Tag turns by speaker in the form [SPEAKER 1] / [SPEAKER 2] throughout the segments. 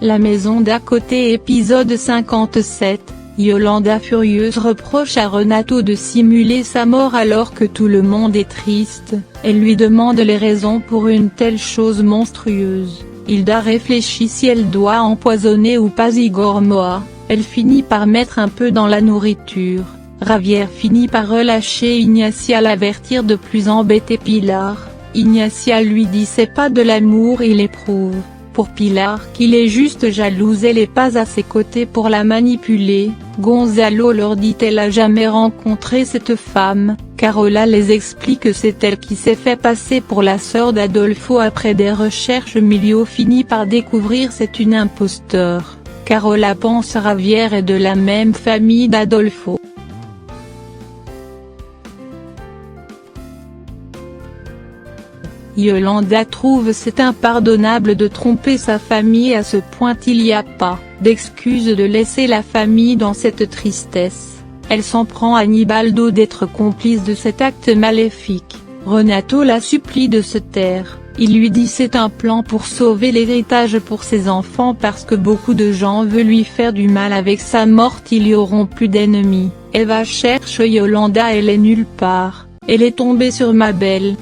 [SPEAKER 1] La maison d'à côté épisode 57, Yolanda furieuse reproche à Renato de simuler sa mort alors que tout le monde est triste, elle lui demande les raisons pour une telle chose monstrueuse. Hilda réfléchit si elle doit empoisonner ou pas Igor Moa, elle finit par mettre un peu dans la nourriture. Javier finit par relâcher Ignacia l'avertir de plus embêter Pilar. Ignacia lui dit c'est pas de l'amour il éprouve, pour Pilar qu'il est juste jalouse elle est pas à ses côtés pour la manipuler. Gonzalo leur dit elle a jamais rencontré cette femme, Carola les explique que c'est elle qui s'est fait passer pour la sœur d'Adolfo après des recherches Milio finit par découvrir c'est une imposteur. Carola pense Javier est de la même famille d'Adolfo. Yolanda trouve c'est impardonnable de tromper sa famille à ce point il n'y a pas d'excuse de laisser la famille dans cette tristesse. Elle s'en prend à Nibaldo d'être complice de cet acte maléfique. Renato la supplie de se taire, il lui dit c'est un plan pour sauver l'héritage pour ses enfants parce que beaucoup de gens veulent lui faire du mal avec sa mort ils y auront plus d'ennemis. Eva cherche Yolanda elle est nulle part, elle est tombée sur Mabel.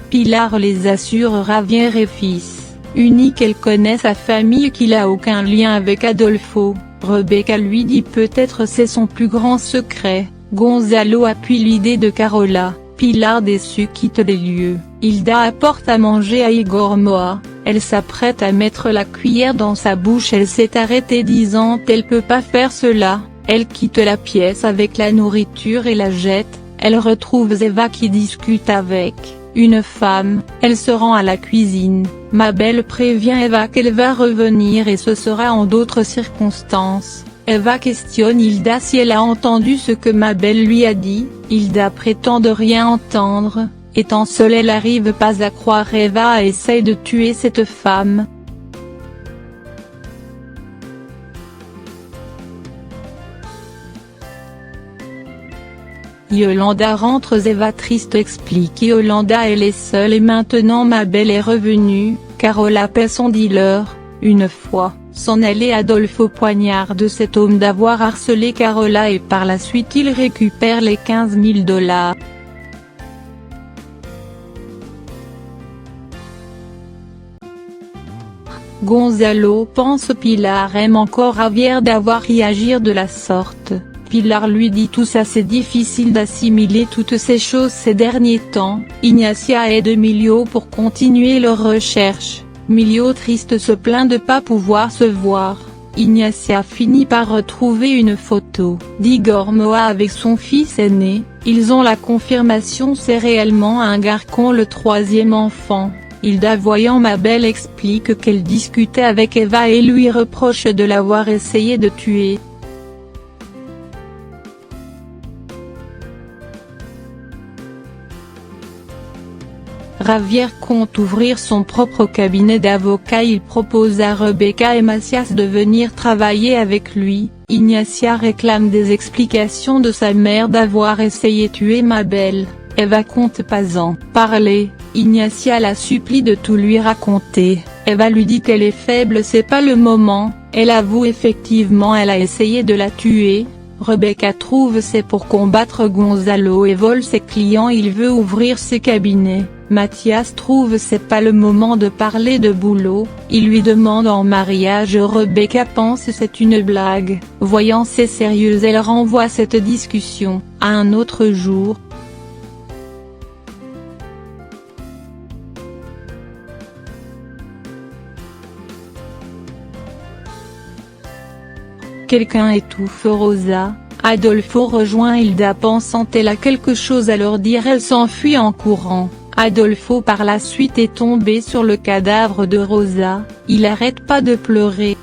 [SPEAKER 1] Pilar les assure Javier est fils unique elle connaît sa famille qu'il a aucun lien avec Adolfo, Rebecca lui dit peut-être c'est son plus grand secret, Gonzalo appuie l'idée de Carola, Pilar déçue quitte les lieux, Hilda apporte à manger à Igor Moa, elle s'apprête à mettre la cuillère dans sa bouche elle s'est arrêtée disant elle peut pas faire cela, elle quitte la pièce avec la nourriture et la jette, elle retrouve Eva qui discute avec une femme, elle se rend à la cuisine, Mabel prévient Eva qu'elle va revenir et ce sera en d'autres circonstances. Eva questionne Hilda si elle a entendu ce que Mabel lui a dit, Hilda prétend de rien entendre, étant seule elle arrive pas à croire Eva essaye de tuer cette femme. Yolanda rentre Eva triste explique Yolanda elle est seule et maintenant Mabel est revenue, Carola paie son dealer, une fois, s'en aller Adolfo poignarde cet homme d'avoir harcelé Carola et par la suite il récupère les 15 000 $. Gonzalo pense Pilar aime encore Javier d'avoir réagi de la sorte. Pilar lui dit tout ça c'est difficile d'assimiler toutes ces choses ces derniers temps, Ignacia aide Milio pour continuer leurs recherches, Milio triste se plaint de pas pouvoir se voir, Ignacia finit par retrouver une photo d'Igor Moa avec son fils aîné, ils ont la confirmation c'est réellement un garçon le troisième enfant. Hilda voyant Mabel explique qu'elle discutait avec Eva et lui reproche de l'avoir essayé de tuer. Javier compte ouvrir son propre cabinet d'avocat il propose à Rebecca et Macias de venir travailler avec lui, Ignacia réclame des explications de sa mère d'avoir essayé de tuer Mabel, Eva compte pas en parler, Ignacia la supplie de tout lui raconter, Eva lui dit qu'elle est faible c'est pas le moment, elle avoue effectivement elle a essayé de la tuer. Rebecca trouve c'est pour combattre Gonzalo et vole ses clients il veut ouvrir ses cabinets, Mathias trouve c'est pas le moment de parler de boulot, il lui demande en mariage Rebecca pense c'est une blague, voyant c'est sérieux elle renvoie cette discussion à un autre jour. Quelqu'un étouffe Rosa, Adolfo rejoint Hilda pensant elle a quelque chose à leur dire elle s'enfuit en courant, Adolfo par la suite est tombé sur le cadavre de Rosa, il arrête pas de pleurer.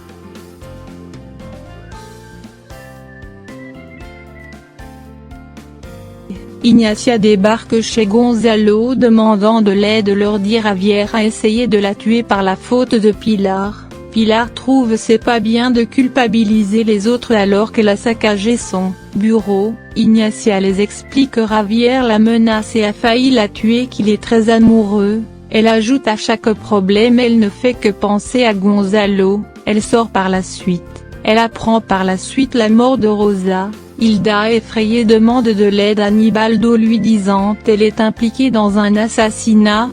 [SPEAKER 1] Ignacia débarque chez Gonzalo demandant de l'aide leur dit Javier a essayé de la tuer par la faute de Pilar. Pilar trouve c'est pas bien de culpabiliser les autres alors qu'elle a saccagé son bureau, Ignacia les explique que Javier la menace et a failli la tuer qu'il est très amoureux, Elle ajoute à chaque problème elle ne fait que penser à Gonzalo, elle sort par la suite. Elle apprend par la suite la mort de Rosa. Hilda effrayée demande de l'aide à Nibaldo lui disant qu'elle est impliquée dans un assassinat.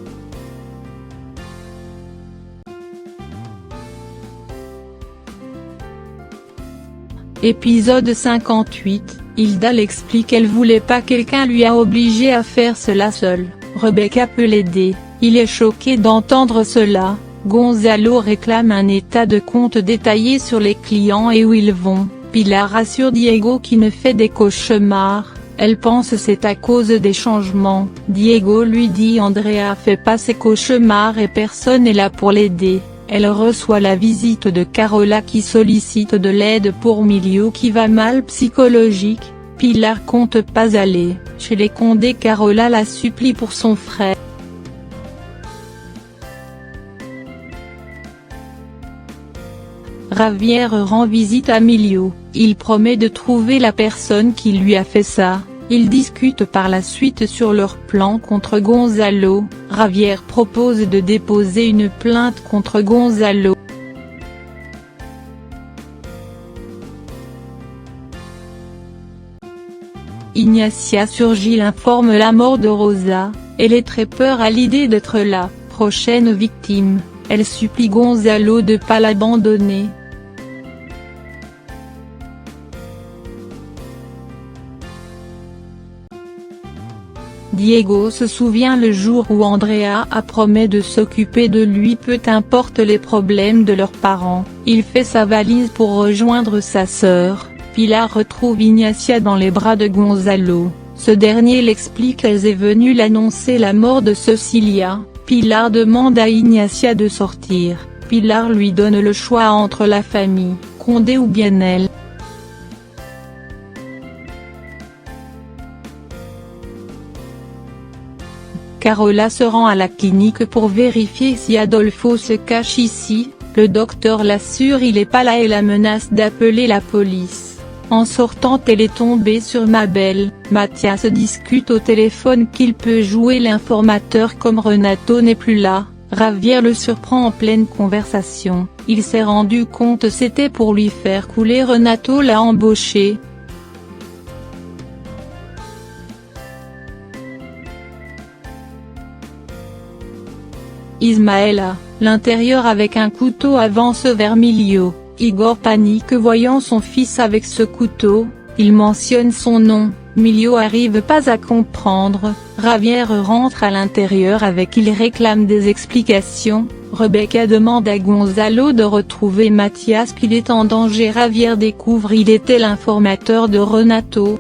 [SPEAKER 1] Épisode 58, Hilda l'explique qu'elle voulait pas quelqu'un lui a obligé à faire cela seule. Rebecca peut l'aider. Il est choqué d'entendre cela. Gonzalo réclame un état de compte détaillé sur les clients et où ils vont. Pilar rassure Diego qui ne fait des cauchemars. Elle pense c'est à cause des changements. Diego lui dit Andrea fait pas ses cauchemars et personne n'est là pour l'aider. Elle reçoit la visite de Carola qui sollicite de l'aide pour Milio qui va mal psychologique. Pilar compte pas aller chez les Condé. Carola la supplie pour son frère. Javier rend visite à Milio, il promet de trouver la personne qui lui a fait ça. Ils discutent par la suite sur leur plan contre Gonzalo. Javier propose de déposer une plainte contre Gonzalo. Ignacia surgit informe la mort de Rosa, elle est très peur à l'idée d'être la prochaine victime, elle supplie Gonzalo de pas l'abandonner. Diego se souvient le jour où Andrea a promis de s'occuper de lui peu importe les problèmes de leurs parents. Il fait sa valise pour rejoindre sa sœur. Pilar retrouve Ignacia dans les bras de Gonzalo. Ce dernier l'explique qu'elle est venue l'annoncer la mort de Cecilia. Pilar demande à Ignacia de sortir. Pilar lui donne le choix entre la famille Condé ou bien elle. Carola se rend à la clinique pour vérifier si Adolfo se cache ici. Le docteur l'assure il est pas là et la menace d'appeler la police. En sortant elle est tombée sur Mabel. Mathias discute au téléphone qu'il peut jouer l'informateur comme Renato n'est plus là. Javier le surprend en pleine conversation. Il s'est rendu compte c'était pour lui faire couler. Renato l'a embauché. Ismaël à l'intérieur avec un couteau avance vers Milio. Igor panique voyant son fils avec ce couteau, il mentionne son nom, Milio arrive pas à comprendre, Javier rentre à l'intérieur avec il réclame des explications, Rebecca demande à Gonzalo de retrouver Mathias qu'il est en danger. Javier découvre il était l'informateur de Renato.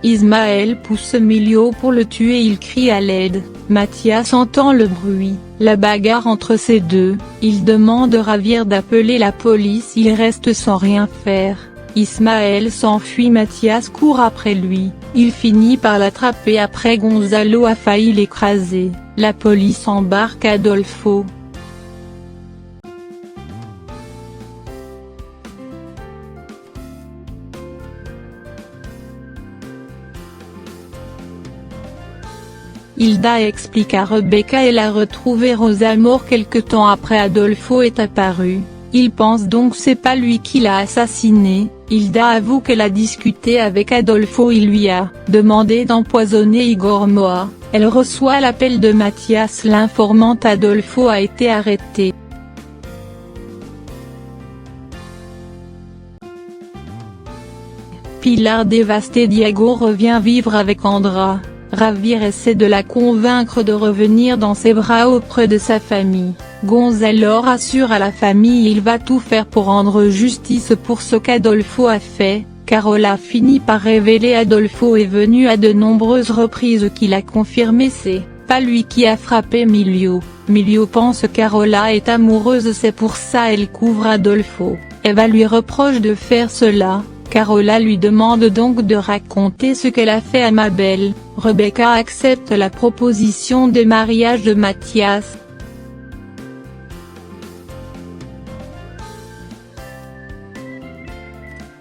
[SPEAKER 1] Ismaël pousse Milio pour le tuer il crie à l'aide, Mathias entend le bruit, la bagarre entre ces deux, il demande à Javier d'appeler la police il reste sans rien faire, Ismaël s'enfuit Mathias court après lui, il finit par l'attraper après Gonzalo a failli l'écraser, la police embarque Adolfo. Hilda explique à Rebecca elle a retrouvé Rosa mort quelque temps après Adolfo est apparu, il pense donc c'est pas lui qui l'a assassiné. Hilda avoue qu'elle a discuté avec Adolfo il lui a demandé d'empoisonner Igor Moa, elle reçoit l'appel de Mathias l'informante Adolfo a été arrêté. Pilar dévastée Diego revient vivre avec Andra. Javier essaie de la convaincre de revenir dans ses bras auprès de sa famille. Gonzalo rassure à la famille il va tout faire pour rendre justice pour ce qu'Adolfo a fait. Carola finit par révéler Adolfo est venu à de nombreuses reprises qu'il a confirmé c'est pas lui qui a frappé Milio. Milio pense Carola est amoureuse c'est pour ça elle couvre Adolfo. Eva lui reproche de faire cela. Carola lui demande donc de raconter ce qu'elle a fait à Mabel. Rebecca accepte la proposition de mariage de Mathias.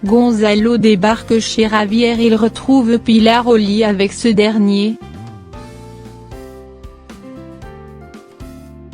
[SPEAKER 1] Gonzalo débarque chez Javier, il retrouve Pilar au lit avec ce dernier,